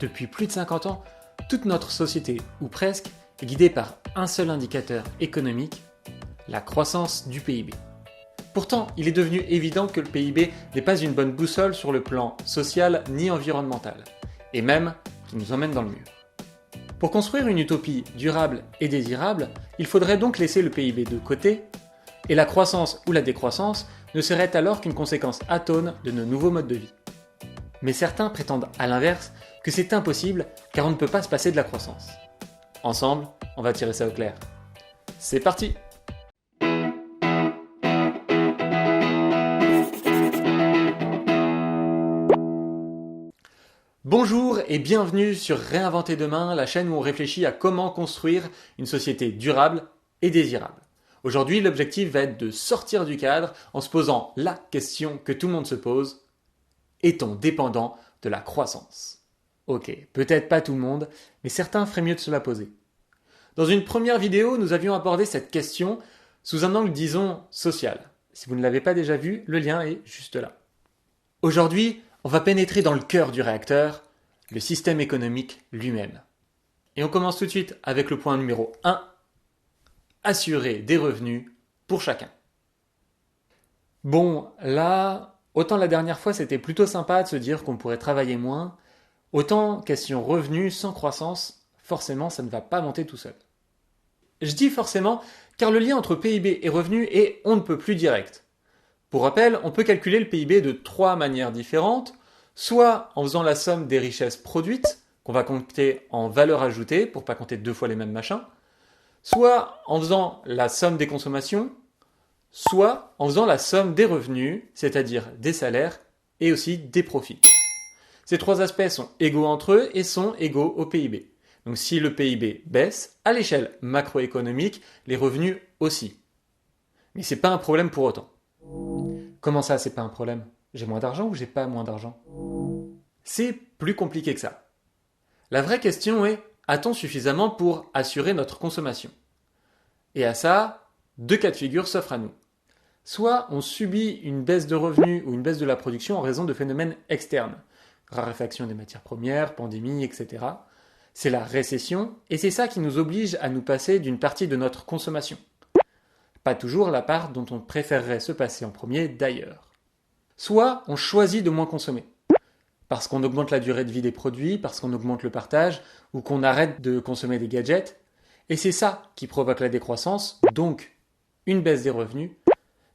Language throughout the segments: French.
Depuis plus de 50 ans, toute notre société, ou presque, est guidée par un seul indicateur économique, la croissance du PIB. Pourtant, il est devenu évident que le PIB n'est pas une bonne boussole sur le plan social ni environnemental, et même qui nous emmène dans le mur. Pour construire une utopie durable et désirable, il faudrait donc laisser le PIB de côté, et la croissance ou la décroissance ne serait alors qu'une conséquence atone de nos nouveaux modes de vie. Mais certains prétendent à l'inverse que c'est impossible car on ne peut pas se passer de la croissance. Ensemble, on va tirer ça au clair. C'est parti! Bonjour et bienvenue sur Réinventer demain, la chaîne où on réfléchit à comment construire une société durable et désirable. Aujourd'hui, l'objectif va être de sortir du cadre en se posant la question que tout le monde se pose. Est-on dépendant de la croissance? Ok, peut-être pas tout le monde, mais certains feraient mieux de se la poser. Dans une première vidéo, nous avions abordé cette question sous un angle, disons, social. Si vous ne l'avez pas déjà vu, le lien est juste là. Aujourd'hui, on va pénétrer dans le cœur du réacteur, le système économique lui-même. Et on commence tout de suite avec le point numéro 1, assurer des revenus pour chacun. Bon, là, autant la dernière fois c'était plutôt sympa de se dire qu'on pourrait travailler moins, autant question revenus sans croissance, forcément ça ne va pas monter tout seul. Je dis forcément car le lien entre PIB et revenus est on ne peut plus direct. Pour rappel, on peut calculer le PIB de 3 manières différentes, soit en faisant la somme des richesses produites, qu'on va compter en valeur ajoutée pour pas compter 2 fois les mêmes machins, soit en faisant la somme des consommations, soit en faisant la somme des revenus, c'est-à-dire des salaires et aussi des profits. Ces 3 aspects sont égaux entre eux et sont égaux au PIB. Donc si le PIB baisse, à l'échelle macroéconomique, les revenus aussi. Mais c'est pas un problème pour autant. Comment ça, c'est pas un problème? J'ai moins d'argent ou j'ai pas moins d'argent? C'est plus compliqué que ça. La vraie question est, a-t-on suffisamment pour assurer notre consommation? Et à ça, 2 cas de figure s'offrent à nous. Soit on subit une baisse de revenus ou une baisse de la production en raison de phénomènes externes, raréfaction des matières premières, pandémie, etc. C'est la récession, et c'est ça qui nous oblige à nous passer d'une partie de notre consommation. Pas toujours la part dont on préférerait se passer en premier d'ailleurs. Soit on choisit de moins consommer, parce qu'on augmente la durée de vie des produits, parce qu'on augmente le partage, ou qu'on arrête de consommer des gadgets, et c'est ça qui provoque la décroissance, donc une baisse des revenus,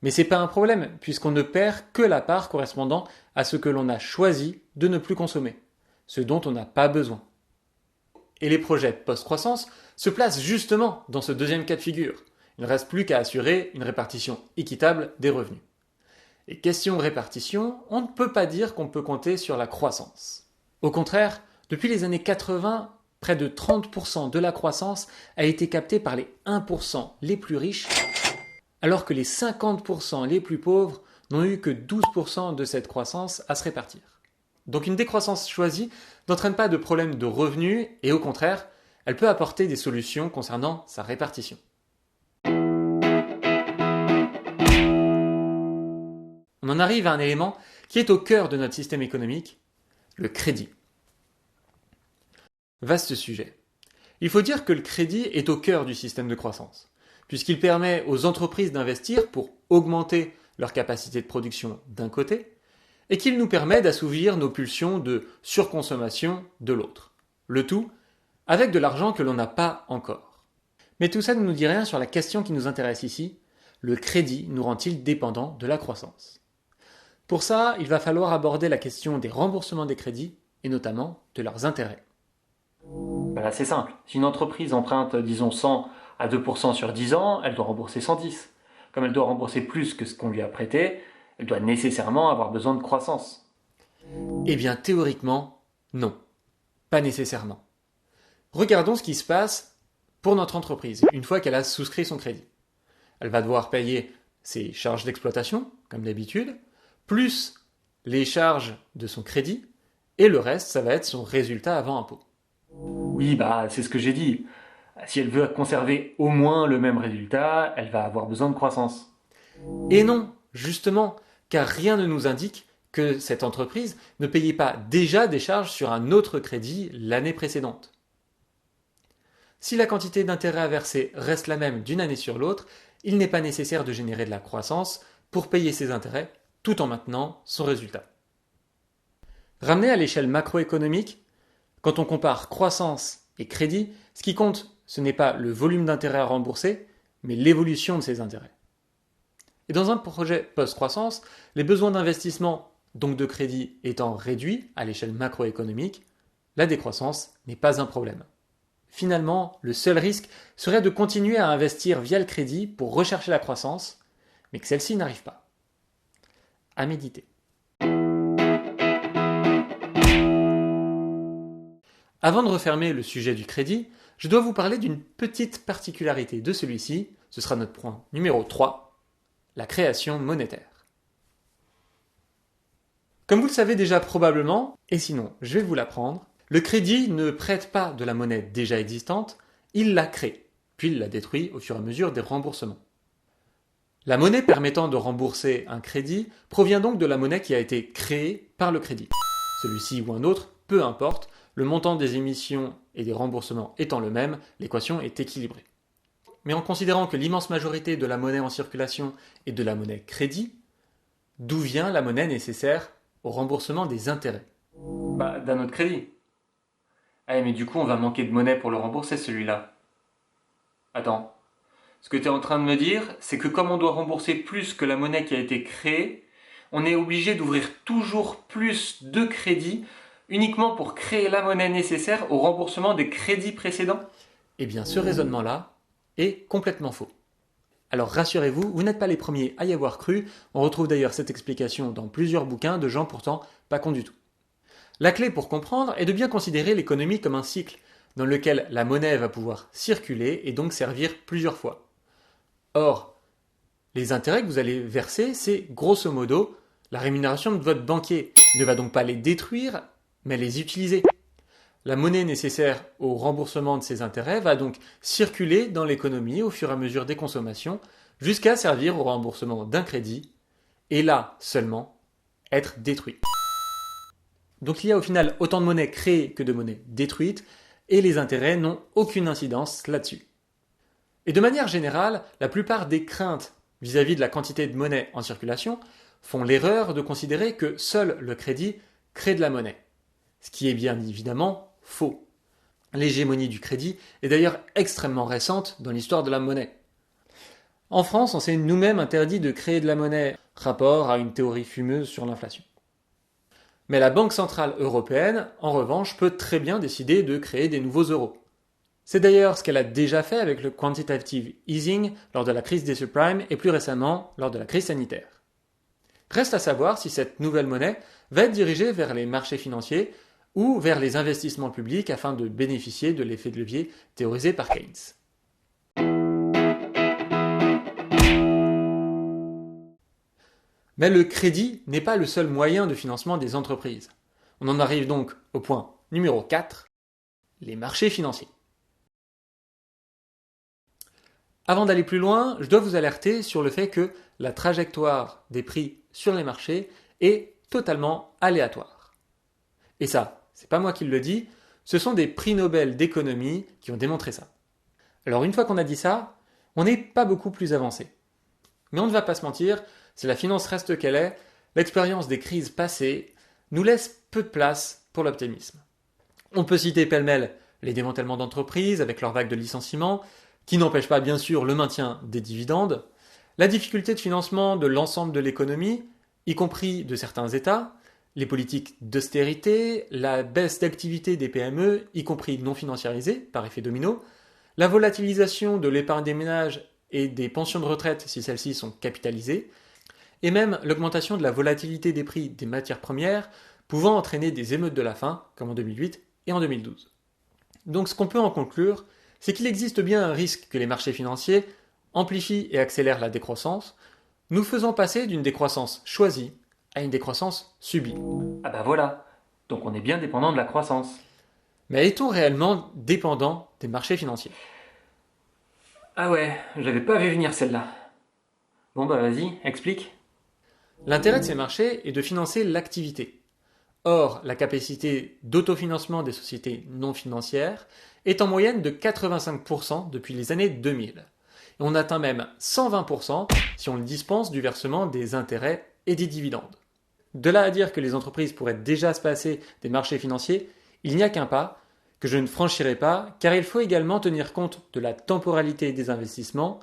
mais c'est pas un problème, puisqu'on ne perd que la part correspondant à ce que l'on a choisi de ne plus consommer, ce dont on n'a pas besoin. Et les projets post-croissance se placent justement dans ce deuxième cas de figure. Il ne reste plus qu'à assurer une répartition équitable des revenus. Et question répartition, on ne peut pas dire qu'on peut compter sur la croissance. Au contraire, depuis les années 80, près de 30% de la croissance a été captée par les 1% les plus riches, alors que les 50% les plus pauvres n'ont eu que 12% de cette croissance à se répartir. Donc une décroissance choisie n'entraîne pas de problème de revenus et au contraire, elle peut apporter des solutions concernant sa répartition. On en arrive à un élément qui est au cœur de notre système économique, le crédit. Vaste sujet. Il faut dire que le crédit est au cœur du système de croissance, puisqu'il permet aux entreprises d'investir pour augmenter leur capacité de production d'un côté, et qu'il nous permet d'assouvir nos pulsions de surconsommation de l'autre. Le tout avec de l'argent que l'on n'a pas encore. Mais tout ça ne nous dit rien sur la question qui nous intéresse ici, le crédit nous rend-il dépendants de la croissance? Pour ça, il va falloir aborder la question des remboursements des crédits, et notamment de leurs intérêts. Là, c'est simple. Si une entreprise emprunte, disons, 100 à 2% sur 10 ans, elle doit rembourser 110. Comme elle doit rembourser plus que ce qu'on lui a prêté, elle doit nécessairement avoir besoin de croissance. Eh bien, théoriquement, non. Pas nécessairement. Regardons ce qui se passe pour notre entreprise, une fois qu'elle a souscrit son crédit. Elle va devoir payer ses charges d'exploitation, comme d'habitude, plus les charges de son crédit, et le reste, ça va être son résultat avant impôt. Oui, c'est ce que j'ai dit. Si elle veut conserver au moins le même résultat, elle va avoir besoin de croissance. Et non, justement, car rien ne nous indique que cette entreprise ne payait pas déjà des charges sur un autre crédit l'année précédente. Si la quantité d'intérêt à verser reste la même d'une année sur l'autre, il n'est pas nécessaire de générer de la croissance pour payer ces intérêts tout en maintenant son résultat. Ramené à l'échelle macroéconomique, quand on compare croissance et crédit, ce qui compte, ce n'est pas le volume d'intérêts à rembourser, mais l'évolution de ces intérêts. Et dans un projet post-croissance, les besoins d'investissement, donc de crédit, étant réduits à l'échelle macroéconomique, la décroissance n'est pas un problème. Finalement, le seul risque serait de continuer à investir via le crédit pour rechercher la croissance, mais que celle-ci n'arrive pas. À méditer. Avant de refermer le sujet du crédit, je dois vous parler d'une petite particularité de celui-ci, ce sera notre point numéro 3, la création monétaire. Comme vous le savez déjà probablement, et sinon je vais vous l'apprendre, le crédit ne prête pas de la monnaie déjà existante, il la crée, puis il la détruit au fur et à mesure des remboursements. La monnaie permettant de rembourser un crédit provient donc de la monnaie qui a été créée par le crédit. Celui-ci ou un autre, peu importe, le montant des émissions et des remboursements étant le même, l'équation est équilibrée. Mais en considérant que l'immense majorité de la monnaie en circulation est de la monnaie crédit, d'où vient la monnaie nécessaire au remboursement des intérêts? D'un autre crédit. Ah, mais du coup, on va manquer de monnaie pour le rembourser, celui-là. Attends. Ce que tu es en train de me dire, c'est que comme on doit rembourser plus que la monnaie qui a été créée, on est obligé d'ouvrir toujours plus de crédits uniquement pour créer la monnaie nécessaire au remboursement des crédits précédents? Eh bien, ce raisonnement-là est complètement faux. Alors rassurez-vous, vous n'êtes pas les premiers à y avoir cru, on retrouve d'ailleurs cette explication dans plusieurs bouquins de gens pourtant pas cons du tout. La clé pour comprendre est de bien considérer l'économie comme un cycle, dans lequel la monnaie va pouvoir circuler et donc servir plusieurs fois. Or, les intérêts que vous allez verser, c'est grosso modo la rémunération de votre banquier. Il ne va donc pas les détruire, mais les utiliser. La monnaie nécessaire au remboursement de ces intérêts va donc circuler dans l'économie au fur et à mesure des consommations, jusqu'à servir au remboursement d'un crédit, et là seulement être détruit. Donc il y a au final autant de monnaie créée que de monnaie détruite, et les intérêts n'ont aucune incidence là-dessus. Et de manière générale, la plupart des craintes vis-à-vis de la quantité de monnaie en circulation font l'erreur de considérer que seul le crédit crée de la monnaie. Ce qui est bien évidemment faux. L'hégémonie du crédit est d'ailleurs extrêmement récente dans l'histoire de la monnaie. En France, on s'est nous-mêmes interdit de créer de la monnaie, rapport à une théorie fumeuse sur l'inflation. Mais la Banque Centrale Européenne, en revanche, peut très bien décider de créer des nouveaux euros. C'est d'ailleurs ce qu'elle a déjà fait avec le quantitative easing lors de la crise des subprimes et plus récemment lors de la crise sanitaire. Reste à savoir si cette nouvelle monnaie va être dirigée vers les marchés financiers ou vers les investissements publics afin de bénéficier de l'effet de levier théorisé par Keynes. Mais le crédit n'est pas le seul moyen de financement des entreprises. On en arrive donc au point numéro 4, les marchés financiers. Avant d'aller plus loin, je dois vous alerter sur le fait que la trajectoire des prix sur les marchés est totalement aléatoire. Et ça, c'est pas moi qui le dis, ce sont des prix Nobel d'économie qui ont démontré ça. Alors une fois qu'on a dit ça, on n'est pas beaucoup plus avancé. Mais on ne va pas se mentir, si la finance reste qu'elle est, l'expérience des crises passées nous laisse peu de place pour l'optimisme. On peut citer pêle-mêle les démantèlements d'entreprises avec leur vague de licenciements, qui n'empêche pas bien sûr le maintien des dividendes, la difficulté de financement de l'ensemble de l'économie, y compris de certains États, les politiques d'austérité, la baisse d'activité des PME, y compris non financiarisées par effet domino, la volatilisation de l'épargne des ménages et des pensions de retraite si celles-ci sont capitalisées, et même l'augmentation de la volatilité des prix des matières premières pouvant entraîner des émeutes de la faim, comme en 2008 et en 2012. Donc ce qu'on peut en conclure, c'est qu'il existe bien un risque que les marchés financiers amplifient et accélèrent la décroissance, nous faisant passer d'une décroissance choisie à une décroissance subie. Ah bah voilà, donc on est bien dépendant de la croissance. Mais est-on réellement dépendant des marchés financiers? Ah ouais, j'avais pas vu venir celle-là. Bon bah vas-y, explique. L'intérêt de ces marchés est de financer l'activité. Or, la capacité d'autofinancement des sociétés non financières est en moyenne de 85% depuis les années 2000. Et on atteint même 120% si on le dispense du versement des intérêts et des dividendes. De là à dire que les entreprises pourraient déjà se passer des marchés financiers, il n'y a qu'un pas que je ne franchirai pas, car il faut également tenir compte de la temporalité des investissements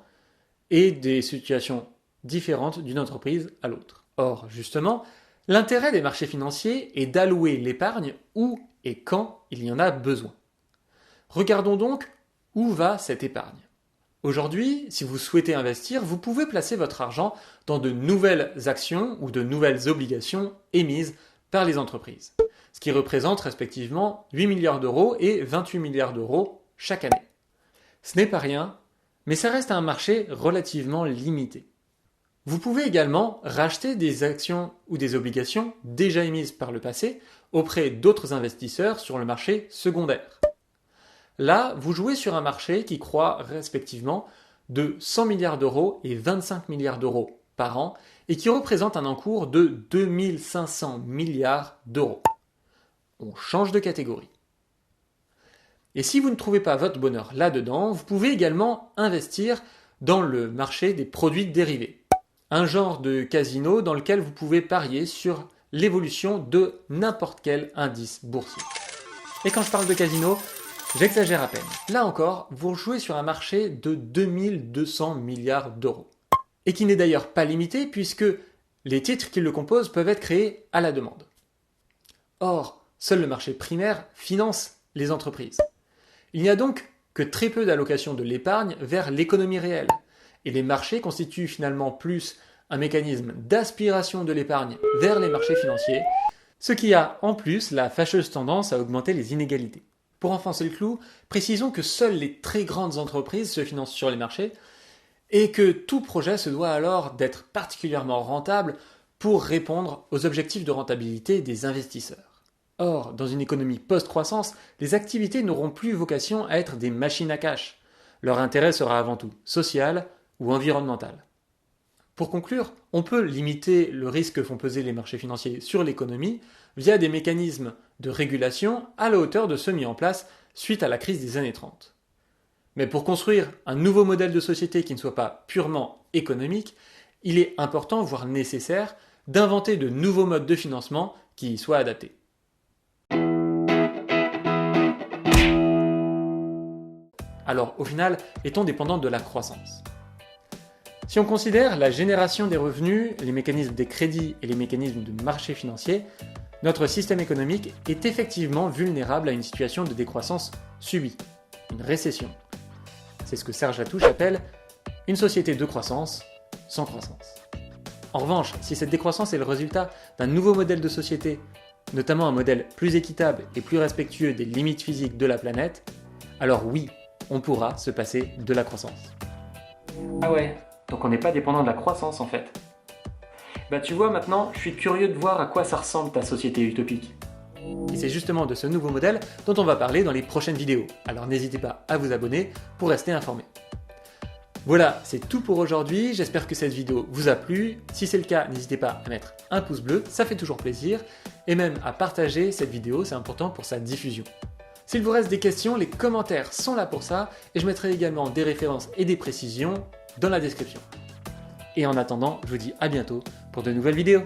et des situations différentes d'une entreprise à l'autre. Or, justement, l'intérêt des marchés financiers est d'allouer l'épargne où et quand il y en a besoin. Regardons donc où va cette épargne. Aujourd'hui, si vous souhaitez investir, vous pouvez placer votre argent dans de nouvelles actions ou de nouvelles obligations émises par les entreprises, ce qui représente respectivement 8 milliards d'euros et 28 milliards d'euros chaque année. Ce n'est pas rien, mais ça reste un marché relativement limité. Vous pouvez également racheter des actions ou des obligations déjà émises par le passé auprès d'autres investisseurs sur le marché secondaire. Là, vous jouez sur un marché qui croît respectivement de 100 milliards d'euros et 25 milliards d'euros par an et qui représente un encours de 2500 milliards d'euros. On change de catégorie. Et si vous ne trouvez pas votre bonheur là-dedans, vous pouvez également investir dans le marché des produits dérivés. Un genre de casino dans lequel vous pouvez parier sur l'évolution de n'importe quel indice boursier. Et quand je parle de casino, j'exagère à peine. Là encore, vous jouez sur un marché de 2200 milliards d'euros. Et qui n'est d'ailleurs pas limité puisque les titres qui le composent peuvent être créés à la demande. Or, seul le marché primaire finance les entreprises. Il n'y a donc que très peu d'allocation de l'épargne vers l'économie réelle. Et les marchés constituent finalement plus un mécanisme d'aspiration de l'épargne vers les marchés financiers, ce qui a en plus la fâcheuse tendance à augmenter les inégalités. Pour enfoncer le clou, précisons que seules les très grandes entreprises se financent sur les marchés et que tout projet se doit alors d'être particulièrement rentable pour répondre aux objectifs de rentabilité des investisseurs. Or, dans une économie post-croissance, les activités n'auront plus vocation à être des machines à cash. Leur intérêt sera avant tout social ou environnemental. Pour conclure, on peut limiter le risque que font peser les marchés financiers sur l'économie via des mécanismes de régulation à la hauteur de ceux mis en place suite à la crise des années 30. Mais pour construire un nouveau modèle de société qui ne soit pas purement économique, il est important, voire nécessaire, d'inventer de nouveaux modes de financement qui y soient adaptés. Alors, au final, est-on dépendant de la croissance ? Si on considère la génération des revenus, les mécanismes des crédits et les mécanismes de marché financier, notre système économique est effectivement vulnérable à une situation de décroissance subie, une récession. C'est ce que Serge Latouche appelle une société de croissance sans croissance. En revanche, si cette décroissance est le résultat d'un nouveau modèle de société, notamment un modèle plus équitable et plus respectueux des limites physiques de la planète, alors oui, on pourra se passer de la croissance. Ah ouais, donc on n'est pas dépendant de la croissance en fait. Bah tu vois maintenant, je suis curieux de voir à quoi ça ressemble ta société utopique. Et c'est justement de ce nouveau modèle dont on va parler dans les prochaines vidéos, alors n'hésitez pas à vous abonner pour rester informé. Voilà, c'est tout pour aujourd'hui, j'espère que cette vidéo vous a plu. Si c'est le cas, n'hésitez pas à mettre un pouce bleu, ça fait toujours plaisir, et même à partager cette vidéo, c'est important pour sa diffusion. S'il vous reste des questions, les commentaires sont là pour ça, et je mettrai également des références et des précisions dans la description. Et en attendant, je vous dis à bientôt pour de nouvelles vidéos.